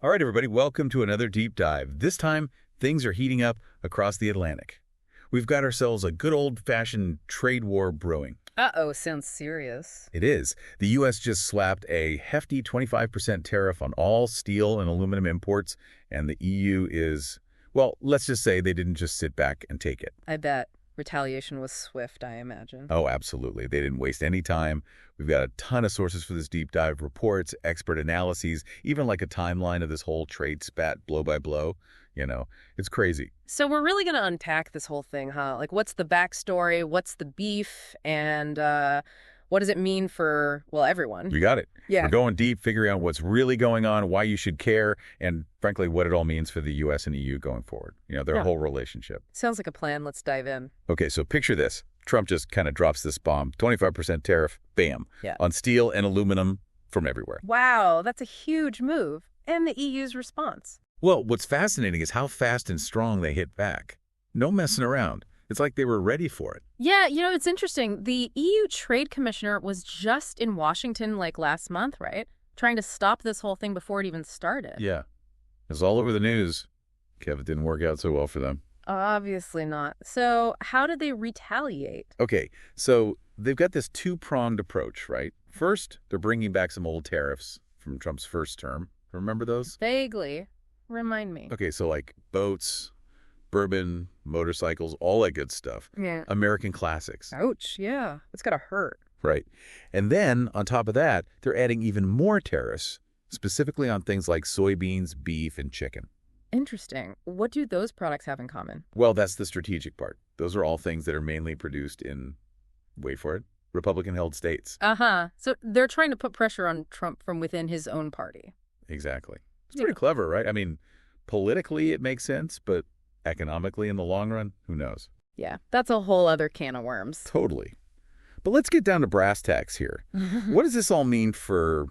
All right, everybody, welcome to another deep dive. This time, things are heating up across the Atlantic. We've got ourselves a good old-fashioned trade war brewing. Uh-oh, sounds serious. It is. The U.S. just slapped a hefty 25% tariff on all steel and aluminum imports, and the EU is, well, let's just say they didn't just sit back and take it. I bet. Retaliation was swift, I imagine. Oh, absolutely. They didn't waste any time. We've got a ton of sources for this deep dive, reports, expert analyses, even like a timeline of this whole trade spat blow by blow. It's crazy. So we're really going to unpack this whole thing, huh? Like, what's the backstory? What's the beef? And what does it mean for, well, everyone? You got it. Yeah. We're going deep, figuring out what's really going on, why you should care, and frankly, what it all means for the U.S. and EU going forward. Their whole relationship. Sounds like a plan. Let's dive in. Okay, so picture this. Trump just kind of drops this bomb, 25% tariff, bam, on steel and aluminum from everywhere. Wow, that's a huge move. And the EU's response. Well, what's fascinating is how fast and strong they hit back. No messing around. It's like they were ready for it. Yeah, it's interesting. The EU Trade Commissioner was just in Washington last month, right? Trying to stop this whole thing before it even started. Yeah. It was all over the news. Kev, it didn't work out so well for them. Obviously not. So how did they retaliate? Okay, so they've got this two-pronged approach, right? First, they're bringing back some old tariffs from Trump's first term. Remember those? Vaguely. Remind me. Okay, so like boats, bourbon, motorcycles, all that good stuff. Yeah. American classics. Ouch, yeah. It's gotta hurt. Right. And then, on top of that, they're adding even more tariffs, specifically on things like soybeans, beef, and chicken. Interesting. What do those products have in common? Well, that's the strategic part. Those are all things that are mainly produced in, wait for it, Republican-held states. Uh-huh. So they're trying to put pressure on Trump from within his own party. Exactly. It's pretty clever, right? I mean, politically it makes sense, but economically in the long run, who knows? Yeah, that's a whole other can of worms. Totally. But let's get down to brass tacks here. What does this all mean for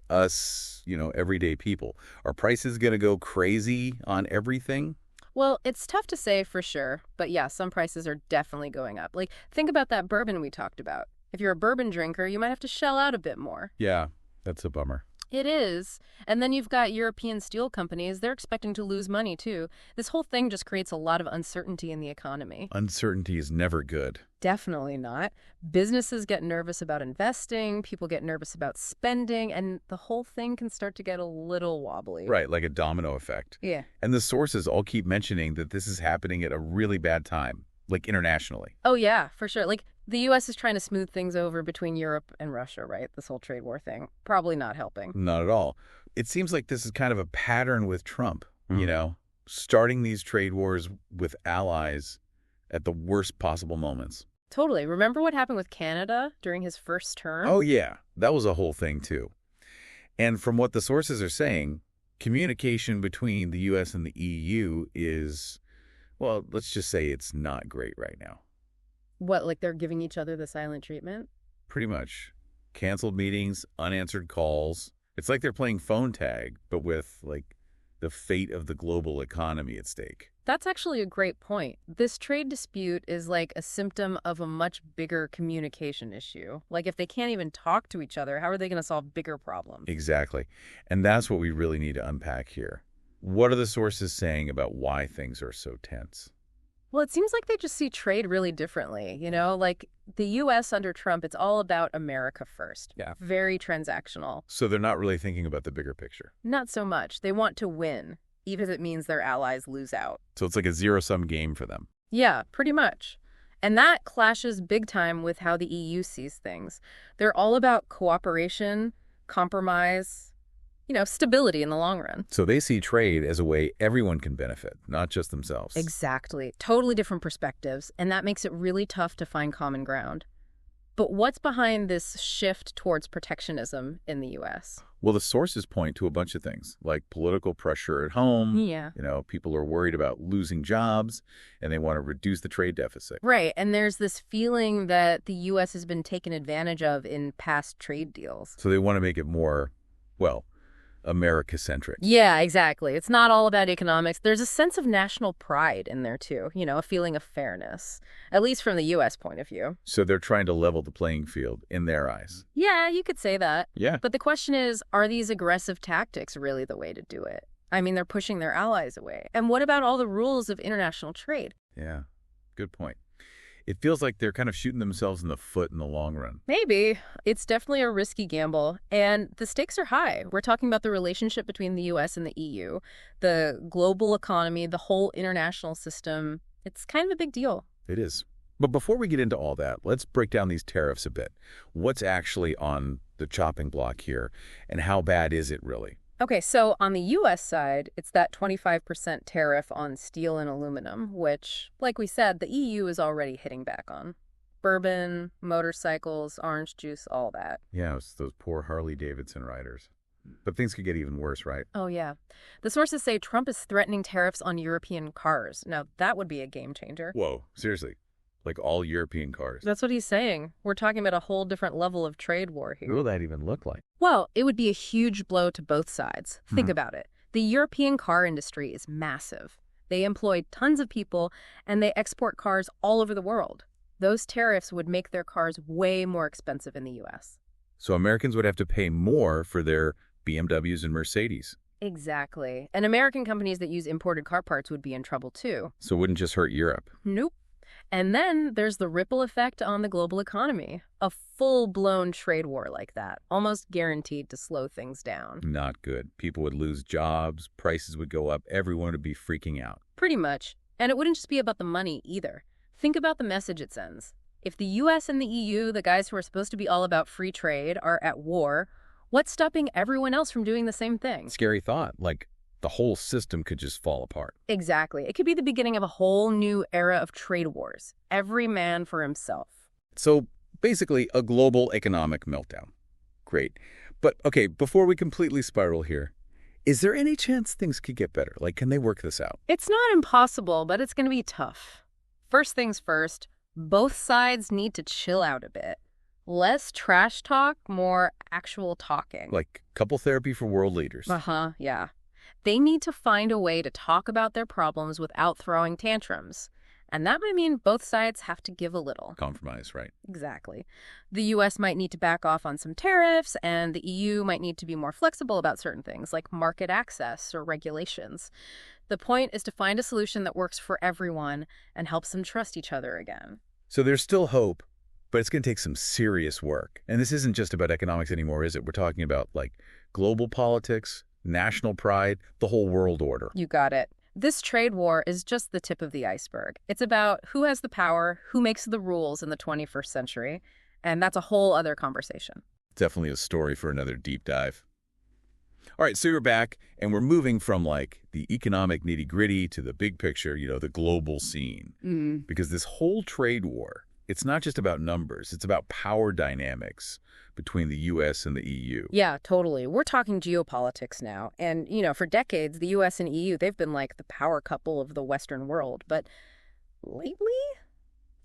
us, everyday people? Are prices going to go crazy on everything? Well, it's tough to say for sure, but yeah, some prices are definitely going up. Think about that bourbon we talked about. If you're a bourbon drinker, you might have to shell out a bit more. Yeah, that's a bummer. It is. And then you've got European steel companies. They're expecting to lose money, too. This whole thing just creates a lot of uncertainty in the economy. Uncertainty is never good. Definitely not. Businesses get nervous about investing. People get nervous about spending. And the whole thing can start to get a little wobbly. Right, like a domino effect. Yeah. And the sources all keep mentioning that this is happening at a really bad time, like internationally. Oh, yeah, for sure. The U.S. is trying to smooth things over between Europe and Russia, right? This whole trade war thing. Probably not helping. Not at all. It seems like this is kind of a pattern with Trump, starting these trade wars with allies at the worst possible moments. Totally. Remember what happened with Canada during his first term? Oh, yeah. That was a whole thing, too. And from what the sources are saying, communication between the U.S. and the EU is, well, let's just say it's not great right now. What, they're giving each other the silent treatment? Pretty much. Canceled meetings, unanswered calls. It's like they're playing phone tag, but with, the fate of the global economy at stake. That's actually a great point. This trade dispute is like a symptom of a much bigger communication issue. If they can't even talk to each other, how are they going to solve bigger problems? Exactly. And that's what we really need to unpack here. What are the sources saying about why things are so tense? Well, it seems like they just see trade really differently, the U.S. under Trump, it's all about America first. Yeah. Very transactional. So they're not really thinking about the bigger picture. Not so much. They want to win, even if it means their allies lose out. So it's like a zero-sum game for them. Yeah, pretty much. And that clashes big time with how the EU sees things. They're all about cooperation, compromise, stability in the long run. So they see trade as a way everyone can benefit, not just themselves. Exactly. Totally different perspectives, and that makes it really tough to find common ground. But what's behind this shift towards protectionism in the U.S.? Well, the sources point to a bunch of things, like political pressure at home. Yeah. People are worried about losing jobs, and they want to reduce the trade deficit. Right, and there's this feeling that the U.S. has been taken advantage of in past trade deals. So they want to make it more, America-centric. Yeah, exactly. It's not all about economics. There's a sense of national pride in there, too. A feeling of fairness, at least from the U.S. point of view. So they're trying to level the playing field in their eyes. Yeah, you could say that. Yeah. But the question is, are these aggressive tactics really the way to do it? I mean, they're pushing their allies away. And what about all the rules of international trade? Yeah, good point. It feels like they're kind of shooting themselves in the foot in the long run. Maybe. It's definitely a risky gamble, and the stakes are high. We're talking about the relationship between the U.S. and the EU, the global economy, the whole international system. It's kind of a big deal. It is. But before we get into all that, let's break down these tariffs a bit. What's actually on the chopping block here, and how bad is it really? Okay, so on the U.S. side, it's that 25% tariff on steel and aluminum, which, like we said, the EU is already hitting back on. Bourbon, motorcycles, orange juice, all that. Yeah, it's those poor Harley-Davidson riders. But things could get even worse, right? Oh, yeah. The sources say Trump is threatening tariffs on European cars. Now, that would be a game changer. Whoa, seriously? Like all European cars? That's what he's saying. We're talking about a whole different level of trade war here. What will that even look like? Well, it would be a huge blow to both sides. Think about it. The European car industry is massive. They employ tons of people, and they export cars all over the world. Those tariffs would make their cars way more expensive in the U.S. So Americans would have to pay more for their BMWs and Mercedes. Exactly. And American companies that use imported car parts would be in trouble, too. So it wouldn't just hurt Europe. Nope. And then there's the ripple effect on the global economy. A full-blown trade war like that, almost guaranteed to slow things down. Not good. People would lose jobs, prices would go up, everyone would be freaking out. Pretty much. And it wouldn't just be about the money either. Think about the message it sends. If the U.S. and the EU, the guys who are supposed to be all about free trade, are at war, what's stopping everyone else from doing the same thing? Scary thought. Like, the whole system could just fall apart. Exactly. It could be the beginning of a whole new era of trade wars. Every man for himself. So, basically, a global economic meltdown. Great. But, okay, before we completely spiral here, is there any chance things could get better? Like, can they work this out? It's not impossible, but it's going to be tough. First things first, both sides need to chill out a bit. Less trash talk, more actual talking. Like couple therapy for world leaders. Yeah. They need to find a way to talk about their problems without throwing tantrums. And that might mean both sides have to give a little. Compromise, right? Exactly. The U.S. might need to back off on some tariffs, and the EU might need to be more flexible about certain things, like market access or regulations. The point is to find a solution that works for everyone and helps them trust each other again. So there's still hope, but it's going to take some serious work. And this isn't just about economics anymore, is it? We're talking about, like, global politics, national pride, the whole world order. You got it. This trade war is just the tip of the iceberg. It's about who has the power, who makes the rules in the 21st century, and that's a whole other conversation. Definitely a story for another deep dive. All right, so you're back, and we're moving from, like, the economic nitty-gritty to the big picture, the global scene. Because this whole trade war, it's not just about numbers. It's about power dynamics between the U.S. and the EU. Yeah, totally. We're talking geopolitics now. And, for decades, the U.S. and EU, they've been like the power couple of the Western world. But lately,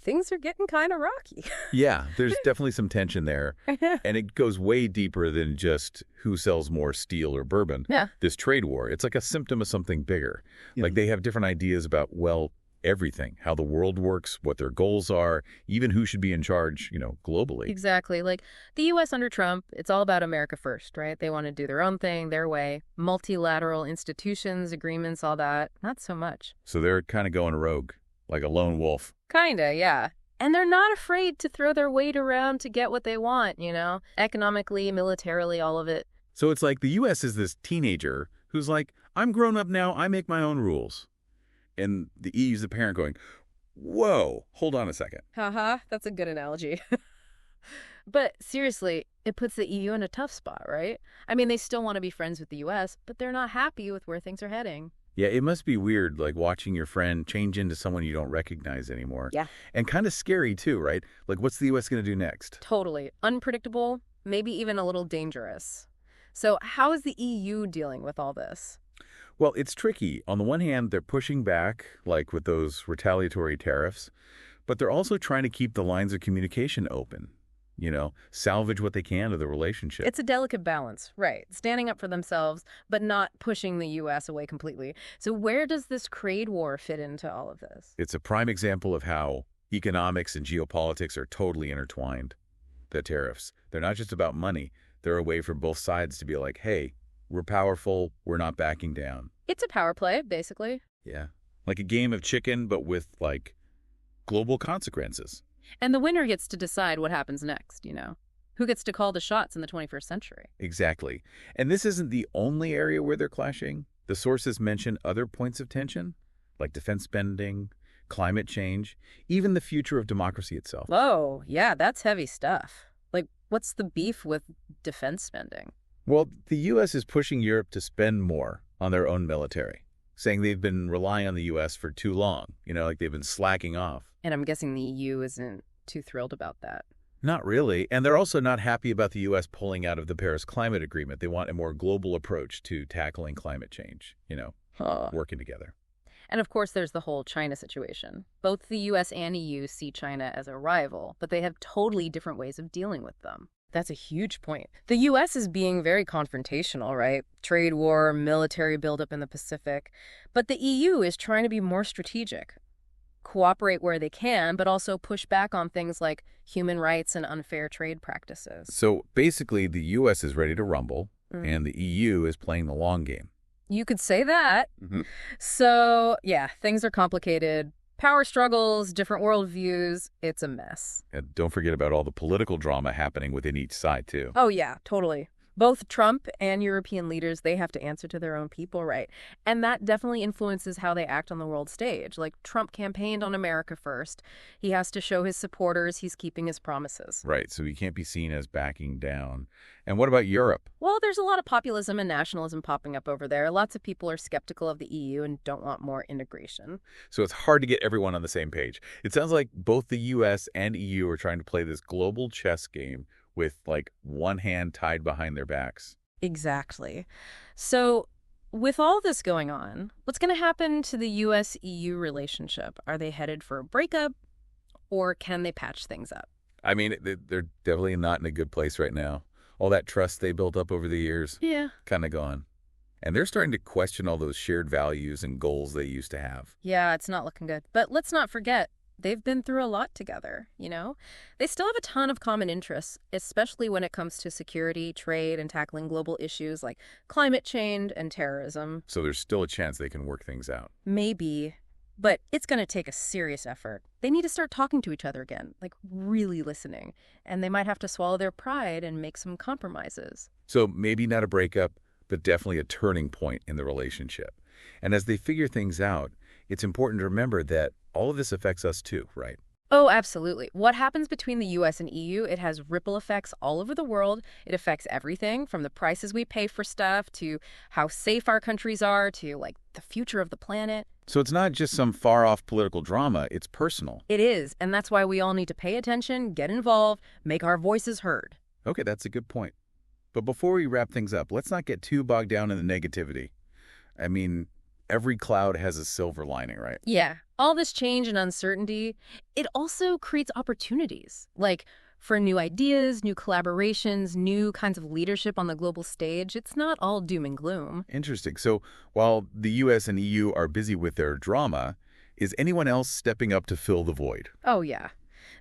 things are getting kind of rocky. Yeah, there's definitely some tension there. And it goes way deeper than just who sells more steel or bourbon. Yeah. This trade war, it's like a symptom of something bigger. Yeah. Like they have different ideas about, well, everything, how the world works, what their goals are, even who should be in charge, globally. Exactly. Like the U.S. under Trump, it's all about America first, right? They want to do their own thing, their way. Multilateral institutions, agreements, all that. Not so much. So they're kind of going rogue, like a lone wolf. Kinda, yeah. And they're not afraid to throw their weight around to get what they want, economically, militarily, all of it. So it's like the U.S. is this teenager who's like, I'm grown up now, I make my own rules. And the EU's the parent going, whoa, hold on a second. That's a good analogy. But seriously, it puts the EU in a tough spot, right? I mean, they still want to be friends with the U.S., but they're not happy with where things are heading. Yeah, it must be weird, like watching your friend change into someone you don't recognize anymore. Yeah. And kind of scary, too, right? Like, what's the U.S. going to do next? Totally. Unpredictable, maybe even a little dangerous. So how is the EU dealing with all this? Well, it's tricky. On the one hand, they're pushing back, like with those retaliatory tariffs, but they're also trying to keep the lines of communication open. salvage what they can of the relationship. It's a delicate balance, right? Standing up for themselves, but not pushing the U.S. away completely. So where does this trade war fit into all of this? It's a prime example of how economics and geopolitics are totally intertwined. The tariffs, they're not just about money. They're a way for both sides to be like, hey, we're powerful, we're not backing down. It's a power play, basically. Yeah. Like a game of chicken, but with, global consequences. And the winner gets to decide what happens next, Who gets to call the shots in the 21st century? Exactly. And this isn't the only area where they're clashing. The sources mention other points of tension, like defense spending, climate change, even the future of democracy itself. Oh, yeah, that's heavy stuff. What's the beef with defense spending? Well, the U.S. is pushing Europe to spend more on their own military, saying they've been relying on the U.S. for too long, they've been slacking off. And I'm guessing the EU isn't too thrilled about that. Not really. And they're also not happy about the U.S. pulling out of the Paris Climate Agreement. They want a more global approach to tackling climate change, working together. And of course, there's the whole China situation. Both the U.S. and EU see China as a rival, but they have totally different ways of dealing with them. That's a huge point. The U.S. is being very confrontational, right? Trade war, military buildup in the Pacific. But the EU is trying to be more strategic. Cooperate where they can, but also push back on things like human rights and unfair trade practices. So basically, the U.S. is ready to rumble, and the EU is playing the long game. You could say that. So, yeah, things are complicated. Power struggles, different worldviews. It's a mess. And don't forget about all the political drama happening within each side, too. Oh, yeah, totally. Both Trump and European leaders, they have to answer to their own people, right? And that definitely influences how they act on the world stage. Like, Trump campaigned on America first. He has to show his supporters he's keeping his promises. Right, so he can't be seen as backing down. And what about Europe? Well, there's a lot of populism and nationalism popping up over there. Lots of people are skeptical of the EU and don't want more integration. So it's hard to get everyone on the same page. It sounds like both the U.S. and EU are trying to play this global chess game with, one hand tied behind their backs. Exactly. So with all this going on, what's going to happen to the U.S.-EU relationship? Are they headed for a breakup, or can they patch things up? I mean, they're definitely not in a good place right now. All that trust they built up over the years, kind of gone. And they're starting to question all those shared values and goals they used to have. Yeah, it's not looking good. But let's not forget, they've been through a lot together, They still have a ton of common interests, especially when it comes to security, trade, and tackling global issues like climate change and terrorism. So there's still a chance they can work things out. Maybe, but it's going to take a serious effort. They need to start talking to each other again, really listening. And they might have to swallow their pride and make some compromises. So maybe not a breakup, but definitely a turning point in the relationship. And as they figure things out, it's important to remember that all of this affects us too, right? Oh, absolutely. What happens between the U.S. and EU, it has ripple effects all over the world. It affects everything from the prices we pay for stuff to how safe our countries are to, the future of the planet. So it's not just some far-off political drama, it's personal. It is, and that's why we all need to pay attention, get involved, make our voices heard. Okay, that's a good point. But before we wrap things up, let's not get too bogged down in the negativity. I mean, every cloud has a silver lining, right? Yeah. All this change and uncertainty, it also creates opportunities, for new ideas, new collaborations, new kinds of leadership on the global stage. It's not all doom and gloom. Interesting. So while the U.S. and EU are busy with their drama, is anyone else stepping up to fill the void? Oh, yeah.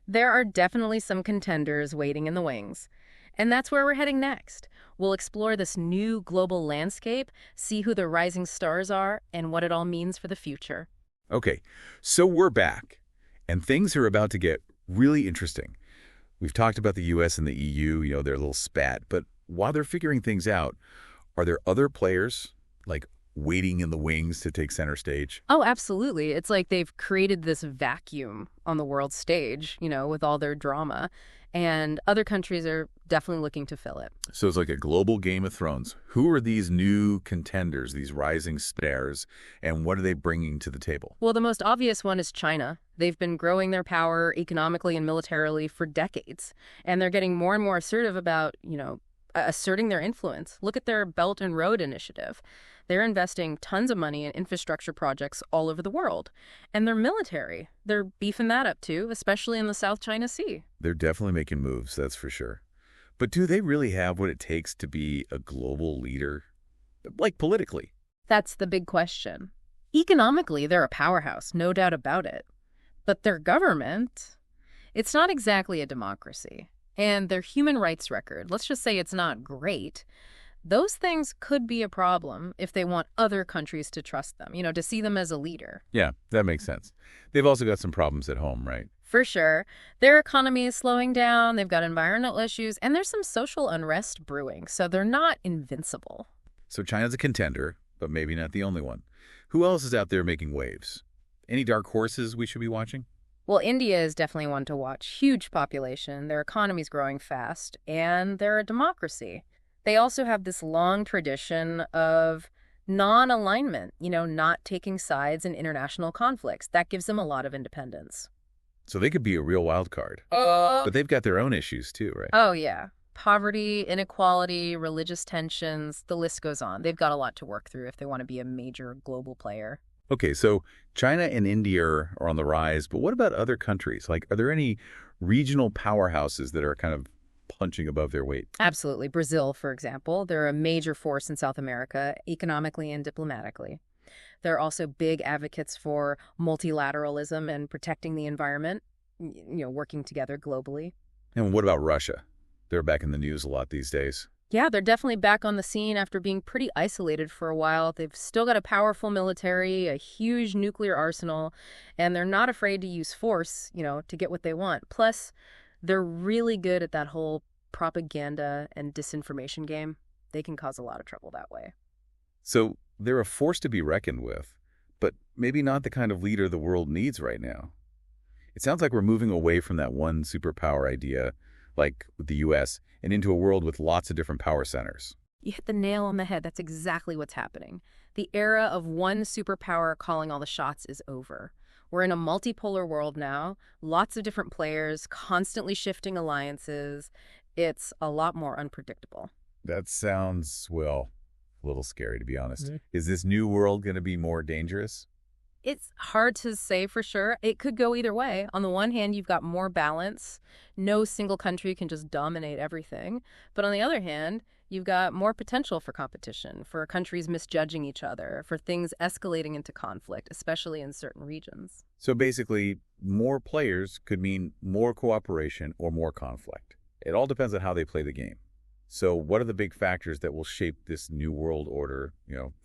There are definitely some contenders waiting in the wings. And that's where we're heading next. We'll explore this new global landscape, see who the rising stars are, and what it all means for the future. Okay, so we're back, and things are about to get really interesting. We've talked about the U.S. and the EU, their little spat, but while they're figuring things out, are there other players, waiting in the wings to take center stage? Oh, absolutely. It's like they've created this vacuum on the world stage, with all their drama. And other countries are definitely looking to fill it. So it's like a global Game of Thrones. Who are these new contenders, these rising stars, and what are they bringing to the table? Well, the most obvious one is China. They've been growing their power economically and militarily for decades. And they're getting more and more assertive about, asserting their influence. Look at their Belt and Road Initiative. They're investing tons of money in infrastructure projects all over the world. And their military, they're beefing that up too, especially in the South China Sea. They're definitely making moves, that's for sure. But do they really have what it takes to be a global leader? Like politically? That's the big question. Economically, they're a powerhouse, no doubt about it. But their government, it's not exactly a democracy. And their human rights record, let's just say it's not great. Those things could be a problem if they want other countries to trust them, to see them as a leader. Yeah, that makes sense. They've also got some problems at home, right? For sure. Their economy is slowing down, they've got environmental issues, and there's some social unrest brewing, so they're not invincible. So China's a contender, but maybe not the only one. Who else is out there making waves? Any dark horses we should be watching? Well, India is definitely one to watch. Huge population, their economy's growing fast, and they're a democracy. They also have this long tradition of non-alignment, not taking sides in international conflicts. That gives them a lot of independence. So they could be a real wild card. But they've got their own issues too, right? Oh, yeah. Poverty, inequality, religious tensions, the list goes on. They've got a lot to work through if they want to be a major global player. Okay, so China and India are on the rise, but what about other countries? Like, are there any regional powerhouses that are kind of punching above their weight? Absolutely. Brazil, for example, they're a major force in South America, economically and diplomatically. They're also big advocates for multilateralism and protecting the environment, working together globally. And what about Russia? They're back in the news a lot these days. Yeah, they're definitely back on the scene after being pretty isolated for a while. They've still got a powerful military, a huge nuclear arsenal, and they're not afraid to use force, to get what they want. Plus, they're really good at that whole propaganda and disinformation game. They can cause a lot of trouble that way. So they're a force to be reckoned with, but maybe not the kind of leader the world needs right now. It sounds like we're moving away from that one superpower idea, like with the U.S., and into a world with lots of different power centers. You hit the nail on the head. That's exactly what's happening. The era of one superpower calling all the shots is over. We're in a multipolar world now, lots of different players, constantly shifting alliances. It's a lot more unpredictable. That sounds, well, a little scary, to be honest. Is this new world going to be more dangerous? It's hard to say for sure. It could go either way. On the one hand, you've got more balance. No single country can just dominate everything. But on the other hand, you've got more potential for competition, for countries misjudging each other, for things escalating into conflict, especially in certain regions. So basically, more players could mean more cooperation or more conflict. It all depends on how they play the game. So what are the big factors that will shape this new world order,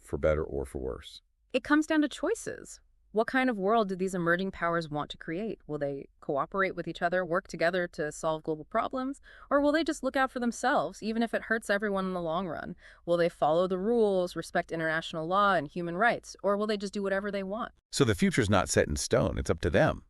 for better or for worse? It comes down to choices. What kind of world do these emerging powers want to create? Will they cooperate with each other, work together to solve global problems? Or will they just look out for themselves, even if it hurts everyone in the long run? Will they follow the rules, respect international law and human rights? Or will they just do whatever they want? So the future's not set in stone. It's up to them.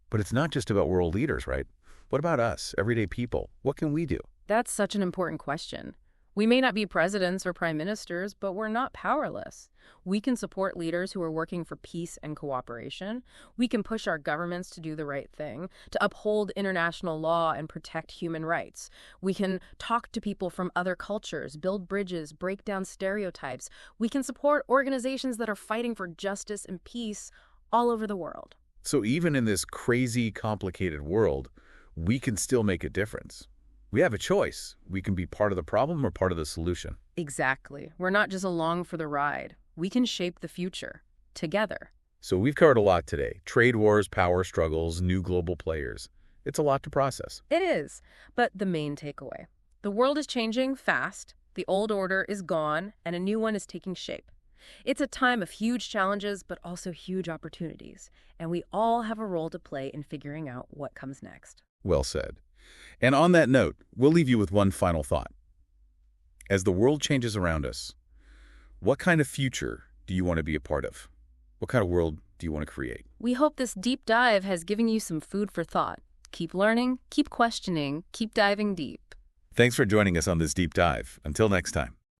But it's not just about world leaders, right? What about us, everyday people? What can we do? That's such an important question. We may not be presidents or prime ministers, but we're not powerless. We can support leaders who are working for peace and cooperation. We can push our governments to do the right thing, to uphold international law and protect human rights. We can talk to people from other cultures, build bridges, break down stereotypes. We can support organizations that are fighting for justice and peace all over the world. So even in this crazy, complicated world, we can still make a difference. We have a choice. We can be part of the problem or part of the solution. Exactly. We're not just along for the ride. We can shape the future together. So we've covered a lot today. Trade wars, power struggles, new global players. It's a lot to process. It is. But the main takeaway. The world is changing fast. The old order is gone, and a new one is taking shape. It's a time of huge challenges, but also huge opportunities. And we all have a role to play in figuring out what comes next. Well said. And on that note, we'll leave you with one final thought. As the world changes around us, what kind of future do you want to be a part of? What kind of world do you want to create? We hope this deep dive has given you some food for thought. Keep learning, keep questioning, keep diving deep. Thanks for joining us on this deep dive. Until next time.